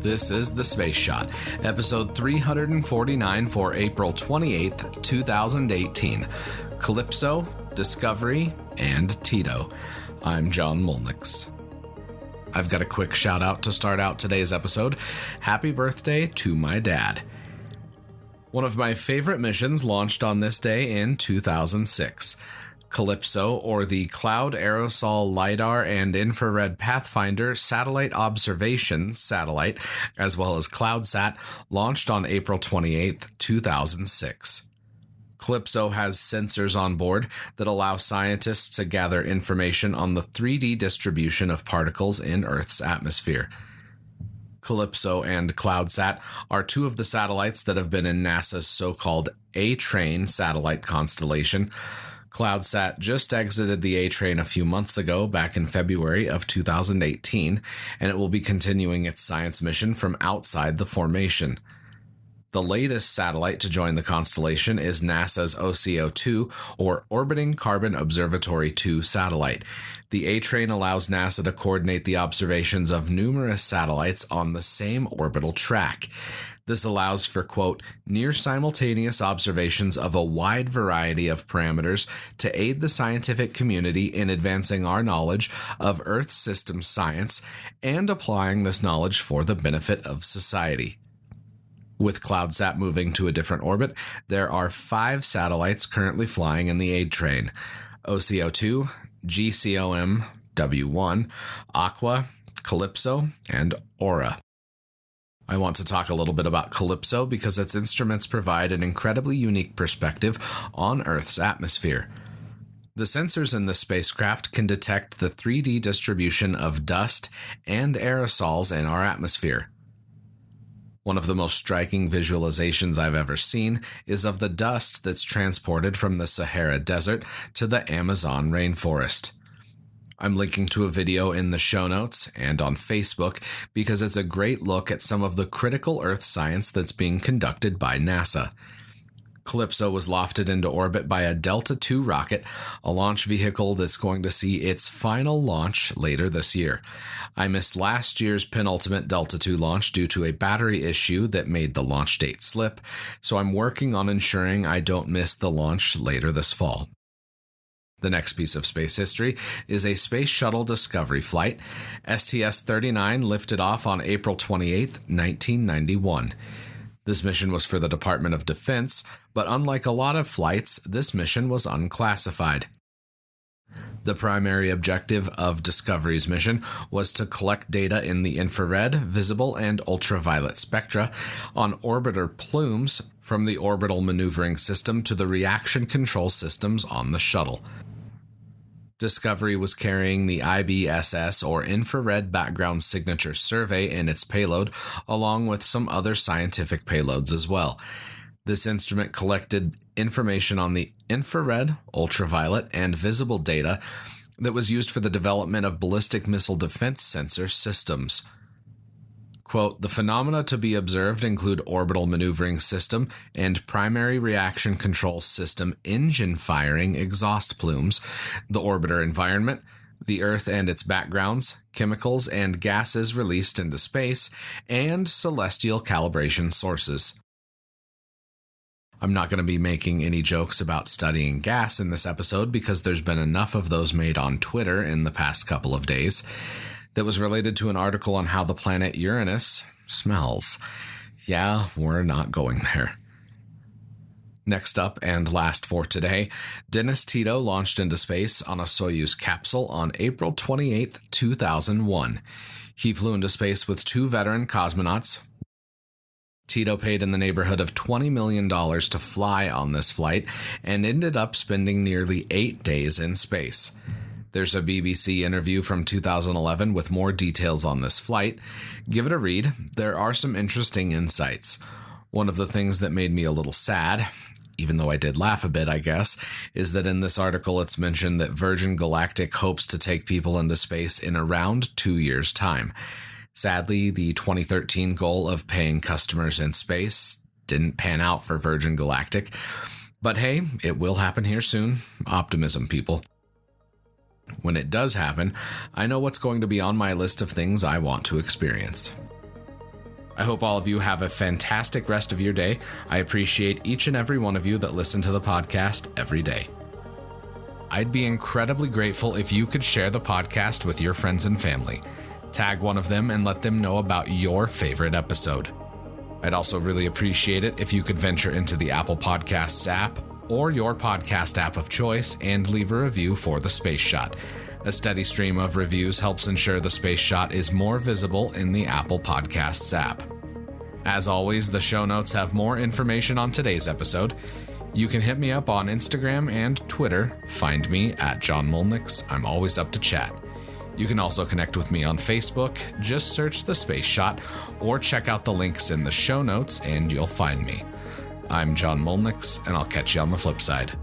This is The Space Shot, episode 349 for April 28th, 2018. Calypso, Discovery, and Tito. I'm John Molnix. I've got a quick shout out to start out today's episode. Happy birthday to my dad. One of my favorite missions launched on this day in 2006. CALIPSO, or the Cloud Aerosol LiDAR and Infrared Pathfinder Satellite Observations Satellite, as well as CloudSat, launched on April 28, 2006. CALIPSO has sensors on board that allow scientists to gather information on the 3D distribution of particles in Earth's atmosphere. CALIPSO and CloudSat are two of the satellites that have been in NASA's so-called A-Train satellite constellation. CloudSat just exited the A-Train a few months ago, back in February of 2018, and it will be continuing its science mission from outside the formation. The latest satellite to join the constellation is NASA's OCO-2, or Orbiting Carbon Observatory 2 satellite. The A-Train allows NASA to coordinate the observations of numerous satellites on the same orbital track. This allows for, quote, near simultaneous observations of a wide variety of parameters to aid the scientific community in advancing our knowledge of Earth system science and applying this knowledge for the benefit of society. With CloudSat moving to a different orbit, there are 5 satellites currently flying in the A-Train: OCO-2, GCOM-W1, Aqua, Calypso, and Aura. I want to talk a little bit about Calypso because its instruments provide an incredibly unique perspective on Earth's atmosphere. The sensors in the spacecraft can detect the 3D distribution of dust and aerosols in our atmosphere. One of the most striking visualizations I've ever seen is of the dust that's transported from the Sahara Desert to the Amazon rainforest. I'm linking to a video in the show notes and on Facebook because it's a great look at some of the critical Earth science that's being conducted by NASA. Calypso was lofted into orbit by a Delta II rocket, a launch vehicle that's going to see its final launch later this year. I missed last year's penultimate Delta II launch due to a battery issue that made the launch date slip, so I'm working on ensuring I don't miss the launch later this fall. The next piece of space history is a Space Shuttle Discovery flight. STS-39 lifted off on April 28, 1991. This mission was for the Department of Defense, but unlike a lot of flights, this mission was unclassified. The primary objective of Discovery's mission was to collect data in the infrared, visible, and ultraviolet spectra on orbiter plumes from the orbital maneuvering system to the reaction control systems on the shuttle. Discovery was carrying the IBSS, or Infrared Background Signature Survey, in its payload, along with some other scientific payloads as well. This instrument collected information on the infrared, ultraviolet, and visible data that was used for the development of ballistic missile defense sensor systems. Quote, the phenomena to be observed include orbital maneuvering system and primary reaction control system engine firing exhaust plumes, the orbiter environment, the Earth and its backgrounds, chemicals and gases released into space, and celestial calibration sources. I'm not going to be making any jokes about studying gas in this episode because there's been enough of those made on Twitter in the past couple of days. That was related to an article on how the planet Uranus smells. Yeah, we're not going there. Next up and last for today, Dennis Tito launched into space on a Soyuz capsule on April 28, 2001. He flew into space with 2 veteran cosmonauts. Tito paid in the neighborhood of $20 million to fly on this flight and ended up spending nearly 8 days in space. There's a BBC interview from 2011 with more details on this flight. Give it a read. There are some interesting insights. One of the things that made me a little sad, even though I did laugh a bit, I guess, is that in this article it's mentioned that Virgin Galactic hopes to take people into space in around 2 years' time. Sadly, the 2013 goal of paying customers in space didn't pan out for Virgin Galactic. But hey, it will happen here soon. Optimism, people. When it does happen, I know what's going to be on my list of things I want to experience. I hope all of you have a fantastic rest of your day. I appreciate each and every one of you that listen to the podcast every day. I'd be incredibly grateful if you could share the podcast with your friends and family. Tag one of them and let them know about your favorite episode. I'd also really appreciate it if you could venture into the Apple Podcasts app or your podcast app of choice and leave a review for The Space Shot. A steady stream of reviews helps ensure The Space Shot is more visible in the Apple Podcasts app. As always, the show notes have more information on today's episode. You can hit me up on Instagram and Twitter. Find me at John Molnix. I'm always up to chat. You can also connect with me on Facebook. Just search The Space Shot or check out the links in the show notes and you'll find me. I'm John Molnix, and I'll catch you on the flip side.